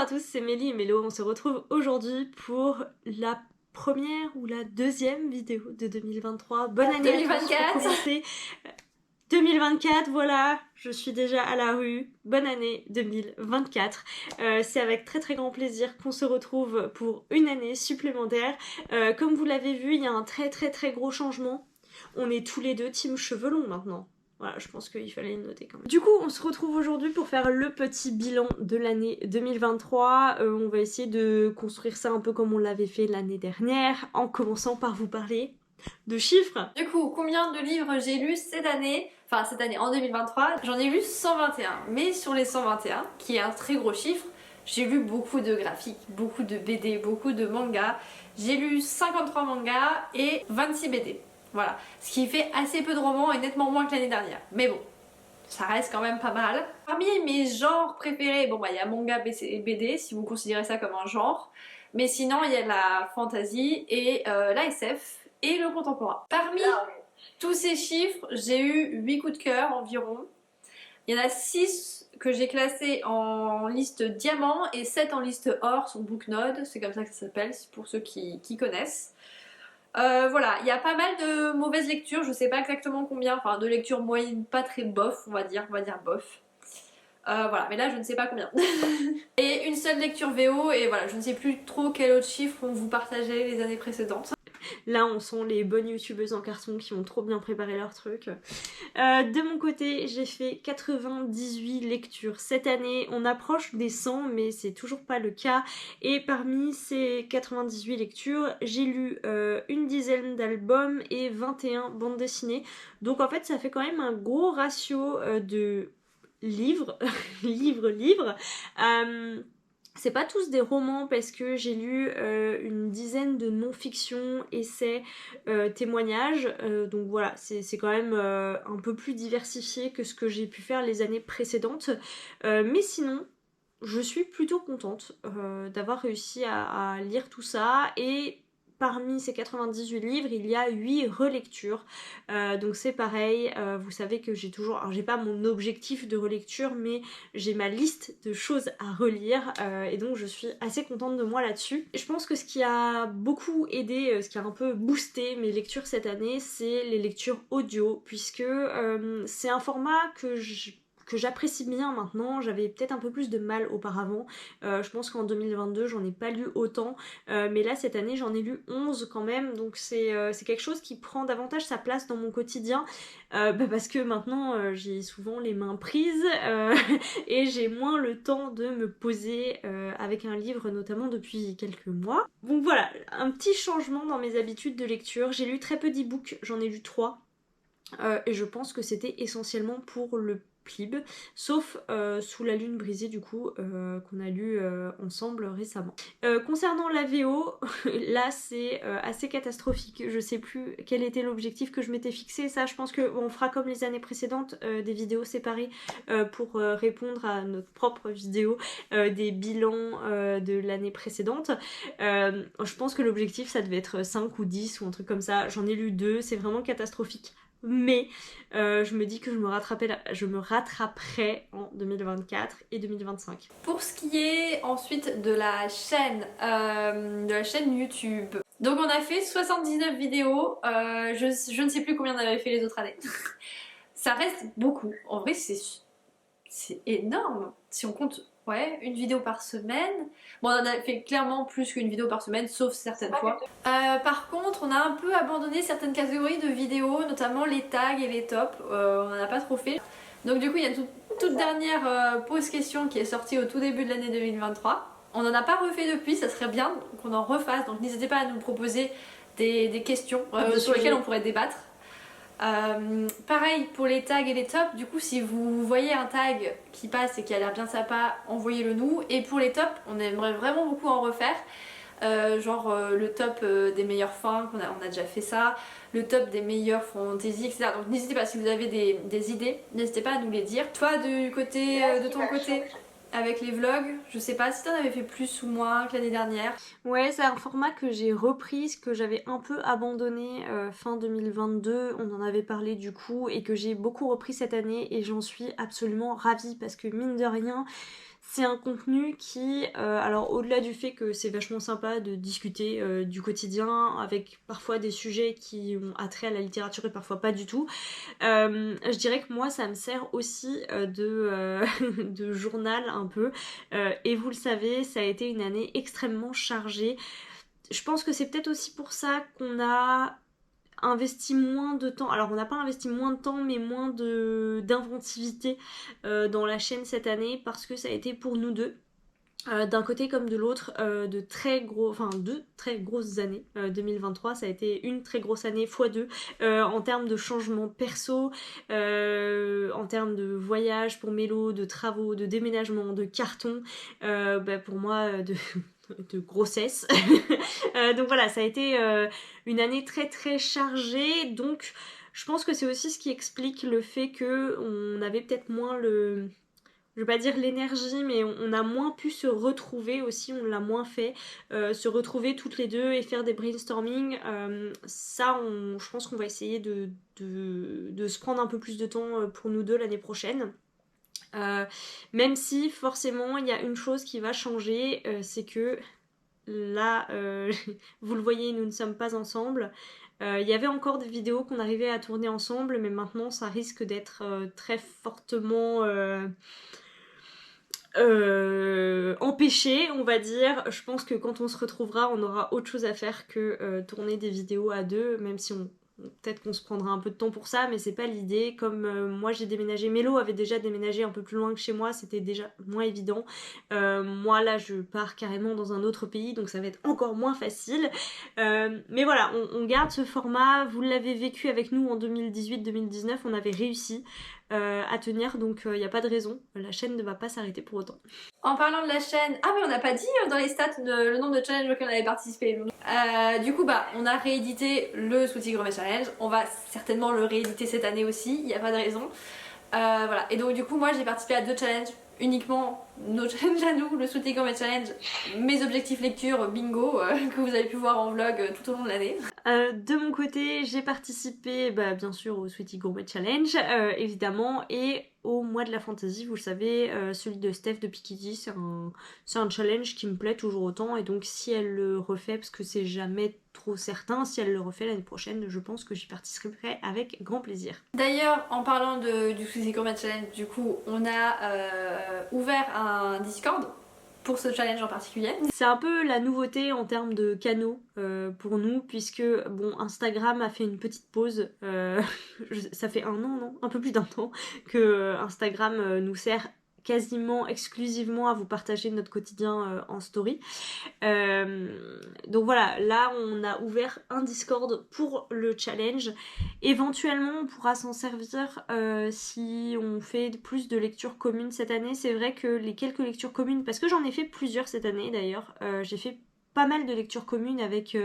tous, c'est Mélie et Mélo, on se retrouve aujourd'hui pour la première ou la deuxième vidéo de 2023. Bonne année 2024. à tous pour commencer. 2024, voilà, je suis déjà à la rue. Bonne année 2024. C'est avec très très grand plaisir qu'on se retrouve pour une année supplémentaire. Comme vous l'avez vu, il y a un très très très gros changement. On est tous les deux team cheveux longs maintenant. Voilà, je pense qu'il fallait le noter quand même. Du coup, on se retrouve aujourd'hui pour faire le petit bilan de l'année 2023. On va essayer de construire ça un peu comme on l'avait fait l'année dernière, en commençant par vous parler de chiffres. Du coup, combien de livres j'ai lu cette année? Enfin, cette année, en 2023, j'en ai lu 121. Mais sur les 121, qui est un très gros chiffre, j'ai lu beaucoup de graphiques, beaucoup de BD, beaucoup de mangas. J'ai lu 53 mangas et 26 BD. Voilà. Ce qui fait assez peu de romans et nettement moins que l'année dernière. Mais bon, ça reste quand même pas mal. Parmi mes genres préférés, bon bah il y a manga et BD, si vous considérez ça comme un genre. Mais sinon, il y a la fantasy et la SF et le contemporain. Parmi tous ces chiffres, j'ai eu 8 coups de cœur environ. Il y en a 6 que j'ai classés en liste diamant et 7 en liste or sur Booknode, c'est comme ça que ça s'appelle, pour ceux qui connaissent. Voilà, il y a pas mal de mauvaises lectures, je sais pas exactement combien, enfin de lectures moyennes, pas très bof, on va dire bof. Voilà, mais là je ne sais pas combien. Et une seule lecture VO, et voilà, je ne sais plus trop quel autre chiffre on vous partageait les années précédentes. Là, on sent les bonnes youtubeuses en carton qui ont trop bien préparé leur truc. De mon côté, j'ai fait 98 lectures cette année. On approche des 100, mais c'est toujours pas le cas. Et parmi ces 98 lectures, j'ai lu une dizaine d'albums et 21 bandes dessinées. Donc en fait, ça fait quand même un gros ratio de livres, livres. C'est pas tous des romans parce que j'ai lu une dizaine de non-fiction, essais, témoignages. Donc voilà, c'est quand même un peu plus diversifié que ce que j'ai pu faire les années précédentes. Mais sinon, je suis plutôt contente d'avoir réussi à lire tout ça. Et parmi ces 98 livres, il y a 8 relectures. Donc c'est pareil, vous savez que j'ai toujours... Alors j'ai pas mon objectif de relecture, mais j'ai ma liste de choses à relire. Et donc je suis assez contente de moi là-dessus. Je pense que ce qui a beaucoup aidé, ce qui a un peu boosté mes lectures cette année, c'est les lectures audio. Puisque c'est un format que j'apprécie bien maintenant. J'avais peut-être un peu plus de mal auparavant. Je pense qu'en 2022 j'en ai pas lu autant, mais là cette année j'en ai lu 11 quand même, donc c'est quelque chose qui prend davantage sa place dans mon quotidien, parce que maintenant j'ai souvent les mains prises et j'ai moins le temps de me poser avec un livre, notamment depuis quelques mois. Donc voilà, un petit changement dans mes habitudes de lecture. J'ai lu très peu d'e-books, j'en ai lu 3. Et je pense que c'était essentiellement pour le PLIB, sauf Sous la lune brisée du coup, qu'on a lu ensemble récemment. Concernant la VO, là c'est assez catastrophique. Je sais plus quel était l'objectif que je m'étais fixé. Ça, je pense qu'on fera comme les années précédentes, des vidéos séparées pour répondre à notre propre vidéo des bilans de l'année précédente. Je pense que l'objectif ça devait être 5 ou 10 ou un truc comme ça. J'en ai lu 2, c'est vraiment catastrophique. Mais je me dis que je me rattraperai en 2024 et 2025. Pour ce qui est ensuite de la chaîne YouTube, donc on a fait 79 vidéos, je ne sais plus combien on avait fait les autres années. Ça reste beaucoup, en vrai c'est énorme si on compte, ouais, une vidéo par semaine. Bon, on en a fait clairement plus qu'une vidéo par semaine, sauf certaines fois. Par contre, on a un peu abandonné certaines catégories de vidéos, notamment les tags et les tops, on en a pas trop fait. Donc du coup, il y a une toute dernière pause question qui est sortie au tout début de l'année 2023. On n'en a pas refait depuis, ça serait bien qu'on en refasse, donc n'hésitez pas à nous proposer des questions sur lesquelles on pourrait débattre. Pareil pour les tags et les tops, du coup si vous voyez un tag qui passe et qui a l'air bien sympa, envoyez-le nous. Et pour les tops, on aimerait vraiment beaucoup en refaire, le top des meilleures fins, on a déjà fait ça, le top des meilleures fantasy, etc. Donc n'hésitez pas, si vous avez des idées, n'hésitez pas à nous les dire. Toi du côté, de ton côté, avec les vlogs, je sais pas si t'en avais fait plus ou moins que l'année dernière. Ouais, c'est un format que j'ai repris, que j'avais un peu abandonné fin 2022, on en avait parlé du coup, et que j'ai beaucoup repris cette année et j'en suis absolument ravie parce que mine de rien, C'est un contenu qui, alors au-delà du fait que c'est vachement sympa de discuter du quotidien avec parfois des sujets qui ont attrait à la littérature et parfois pas du tout, je dirais que moi ça me sert aussi de journal un peu, et vous le savez, ça a été une année extrêmement chargée. Je pense que c'est peut-être aussi pour ça qu'on a investi moins de temps, alors on n'a pas investi moins de temps mais moins d'inventivité dans la chaîne cette année parce que ça a été pour nous deux d'un côté comme de l'autre, deux très grosses années. 2023, ça a été une très grosse année x2 en termes de changements perso, en termes de voyage pour Mélo, de travaux, de déménagement, de carton, pour moi de grossesse. Donc voilà, ça a été une année très très chargée, donc je pense que c'est aussi ce qui explique le fait que on avait peut-être moins je vais pas dire l'énergie, mais on a moins pu se retrouver aussi, on l'a moins fait, se retrouver toutes les deux et faire des brainstorming. Ça, je pense qu'on va essayer de se prendre un peu plus de temps pour nous deux l'année prochaine. Même si forcément il y a une chose qui va changer, c'est que là, vous le voyez, nous ne sommes pas ensemble. Il y avait encore des vidéos qu'on arrivait à tourner ensemble, mais maintenant ça risque d'être très fortement empêché, on va dire. Je pense que quand on se retrouvera, on aura autre chose à faire que tourner des vidéos à deux, même si peut-être qu'on se prendra un peu de temps pour ça, mais c'est pas l'idée. Comme moi j'ai déménagé, Mélo avait déjà déménagé un peu plus loin que chez moi, c'était déjà moins évident. Moi là je pars carrément dans un autre pays, donc ça va être encore moins facile. Mais voilà, on garde ce format, vous l'avez vécu avec nous en 2018-2019, on avait réussi à tenir, donc il n'y a pas de raison, la chaîne ne va pas s'arrêter pour autant. En parlant de la chaîne, ah mais on n'a pas dit dans les stats le nombre de challenges auxquels on avait participé. Du coup on a réédité le Sweetie Gourmet Challenge, on va certainement le rééditer cette année aussi, il n'y a pas de raison. Voilà, et donc du coup moi j'ai participé à 2 challenges, uniquement nos challenges à nous, le Sweetie Gourmet Challenge, mes objectifs lecture bingo que vous avez pu voir en vlog tout au long de l'année. De mon côté, j'ai participé bien sûr au Sweetie Gourmet Challenge, évidemment, et au mois de la fantasy, vous le savez, celui de Steph de Piketty, c'est un challenge qui me plaît toujours autant, et donc si elle le refait, parce que c'est jamais trop certain, si elle le refait l'année prochaine, je pense que j'y participerai avec grand plaisir. D'ailleurs, en parlant du Sweetie Gourmet Challenge, du coup, on a ouvert un Discord pour ce challenge en particulier. C'est un peu la nouveauté en termes de canaux pour nous, puisque Instagram a fait une petite pause, ça fait 1 an, non, un peu plus d'1 an que Instagram nous sert quasiment exclusivement à vous partager notre quotidien en story. Donc voilà, là on a ouvert un Discord pour le challenge. Éventuellement on pourra s'en servir si on fait plus de lectures communes cette année. C'est vrai que les quelques lectures communes, parce que j'en ai fait plusieurs cette année d'ailleurs, j'ai fait pas mal de lectures communes avec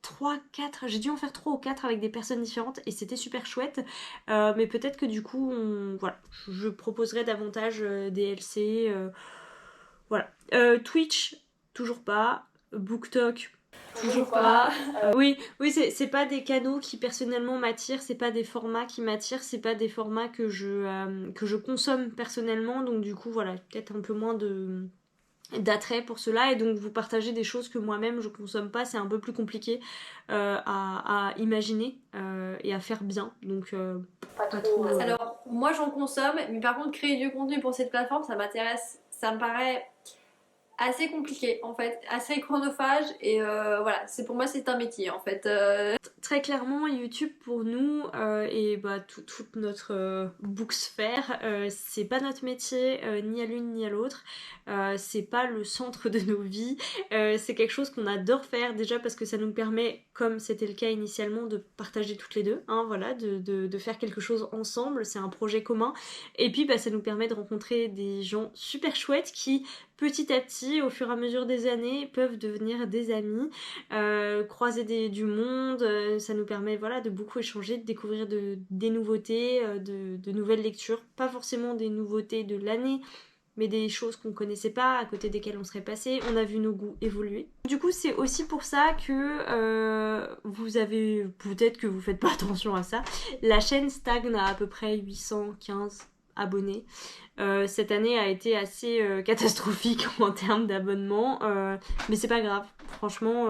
3, 4, j'ai dû en faire 3 ou 4 avec des personnes différentes et c'était super chouette, mais peut-être que du coup voilà, je proposerai davantage des LC, voilà. Twitch, toujours pas. BookTok, toujours pas. Oui, c'est pas des canaux qui personnellement m'attirent, c'est pas des formats qui m'attirent, c'est pas des formats que je consomme personnellement, donc du coup voilà, peut-être un peu moins d'attrait pour cela, et donc vous partagez des choses que moi-même je consomme pas, c'est un peu plus compliqué à imaginer et à faire bien, donc pas trop. Alors moi j'en consomme, mais par contre créer du contenu pour cette plateforme ça m'intéresse, ça me paraît assez compliqué en fait, assez chronophage, et voilà, pour moi c'est un métier en fait. Très clairement, YouTube pour nous et toute notre booksphère, c'est pas notre métier ni à l'une ni à l'autre, c'est pas le centre de nos vies, c'est quelque chose qu'on adore faire déjà parce que ça nous permet, comme c'était le cas initialement, de partager toutes les deux, hein, voilà, de faire quelque chose ensemble, c'est un projet commun, et puis ça nous permet de rencontrer des gens super chouettes qui petit à petit, au fur et à mesure des années, peuvent devenir des amis, croiser du monde, ça nous permet de beaucoup échanger, de découvrir des nouveautés, de nouvelles lectures, pas forcément des nouveautés de l'année, mais des choses qu'on connaissait pas, à côté desquelles on serait passé. On a vu nos goûts évoluer. Du coup, c'est aussi pour ça que vous avez, peut-être que vous faites pas attention à ça, la chaîne stagne à peu près 815 abonnés. Cette année a été assez catastrophique en termes d'abonnements, mais c'est pas grave. Franchement,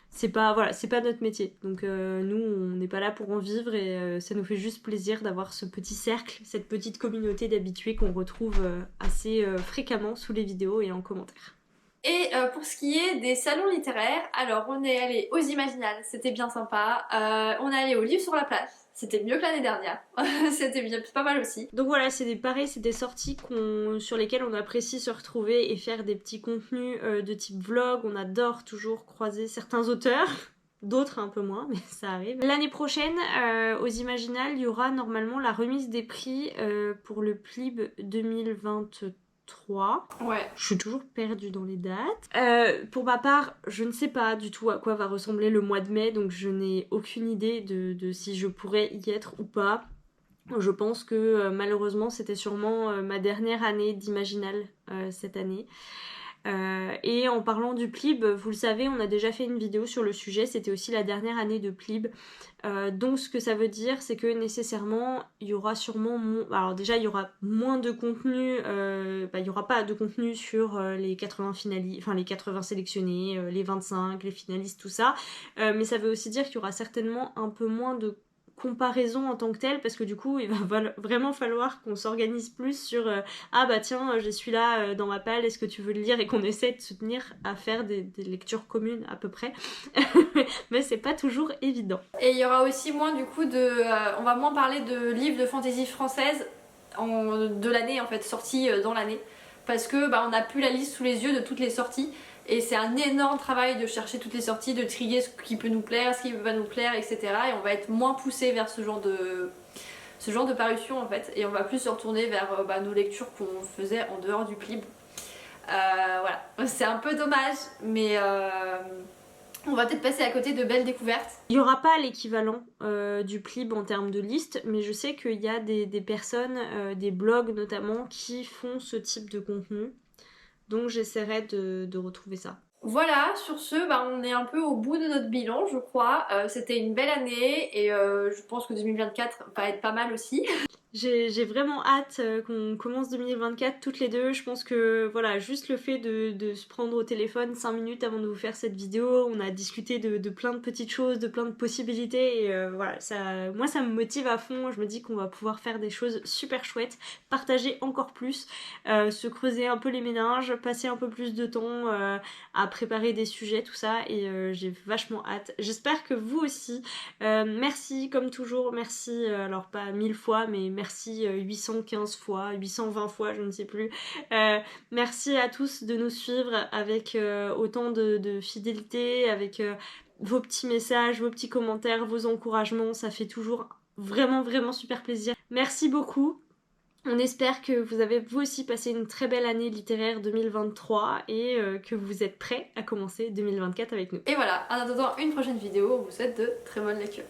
c'est pas notre métier. Donc nous, on n'est pas là pour en vivre et ça nous fait juste plaisir d'avoir ce petit cercle, cette petite communauté d'habitués qu'on retrouve assez fréquemment sous les vidéos et en commentaire. Et pour ce qui est des salons littéraires, alors on est allé aux Imaginales, c'était bien sympa. On est allé au Livre sur la place, c'était mieux que l'année dernière. C'était bien, pas mal aussi. Donc voilà, c'est des sorties sur lesquelles on apprécie se retrouver et faire des petits contenus de type vlog. On adore toujours croiser certains auteurs. D'autres un peu moins, mais ça arrive. L'année prochaine, aux Imaginales, il y aura normalement la remise des prix pour le PLIB 2023. Ouais. Je suis toujours perdue dans les dates. Pour ma part, je ne sais pas du tout à quoi va ressembler le mois de mai, donc je n'ai aucune idée de si je pourrais y être ou pas. Je pense que malheureusement c'était sûrement ma dernière année d'Imaginale cette année. Et en parlant du PLIB, vous le savez, on a déjà fait une vidéo sur le sujet, c'était aussi la dernière année de PLIB. Donc ce que ça veut dire, c'est que nécessairement, il y aura sûrement... Alors déjà, il y aura moins de contenu, il n'y aura pas de contenu sur les 80 finalistes, enfin les 80 sélectionnés, les 25, les finalistes, tout ça. Mais ça veut aussi dire qu'il y aura certainement un peu moins de comparaison en tant que telle, parce que du coup il va vraiment falloir qu'on s'organise plus sur ah bah tiens je suis là dans ma palle, est-ce que tu veux le lire, et qu'on essaie de se tenir à faire des lectures communes à peu près. Mais c'est pas toujours évident. Et il y aura aussi moins du coup on va moins parler de livres de fantaisie française de l'année en fait, sortis dans l'année, parce que on n'a plus la liste sous les yeux de toutes les sorties. Et c'est un énorme travail de chercher toutes les sorties, de trier ce qui peut nous plaire, ce qui peut pas nous plaire, etc. Et on va être moins poussé vers ce genre de parution en fait. Et on va plus se retourner vers nos lectures qu'on faisait en dehors du PLIB. Voilà, c'est un peu dommage, mais on va peut-être passer à côté de belles découvertes. Il n'y aura pas l'équivalent du PLIB en termes de liste, mais je sais qu'il y a des personnes, des blogs notamment, qui font ce type de contenu. Donc j'essaierai de retrouver ça. Voilà, sur ce, on est un peu au bout de notre bilan, je crois. C'était une belle année et je pense que 2024 va être pas mal aussi. J'ai vraiment hâte qu'on commence 2024 toutes les deux. Je pense que voilà, juste le fait de se prendre au téléphone 5 minutes avant de vous faire cette vidéo, on a discuté de plein de petites choses, de plein de possibilités, et voilà, moi ça me motive à fond. Je me dis qu'on va pouvoir faire des choses super chouettes, partager encore plus, se creuser un peu les méninges, passer un peu plus de temps à préparer des sujets, tout ça, et j'ai vachement hâte. J'espère que vous aussi. Merci comme toujours, merci, alors pas 1000 fois, mais merci 815 fois, 820 fois, je ne sais plus. Merci à tous de nous suivre avec autant de fidélité, avec vos petits messages, vos petits commentaires, vos encouragements, ça fait toujours vraiment super plaisir. Merci beaucoup. On espère que vous avez vous aussi passé une très belle année littéraire 2023 et que vous êtes prêts à commencer 2024 avec nous. Et voilà, en attendant une prochaine vidéo, on vous souhaite de très bonnes lectures.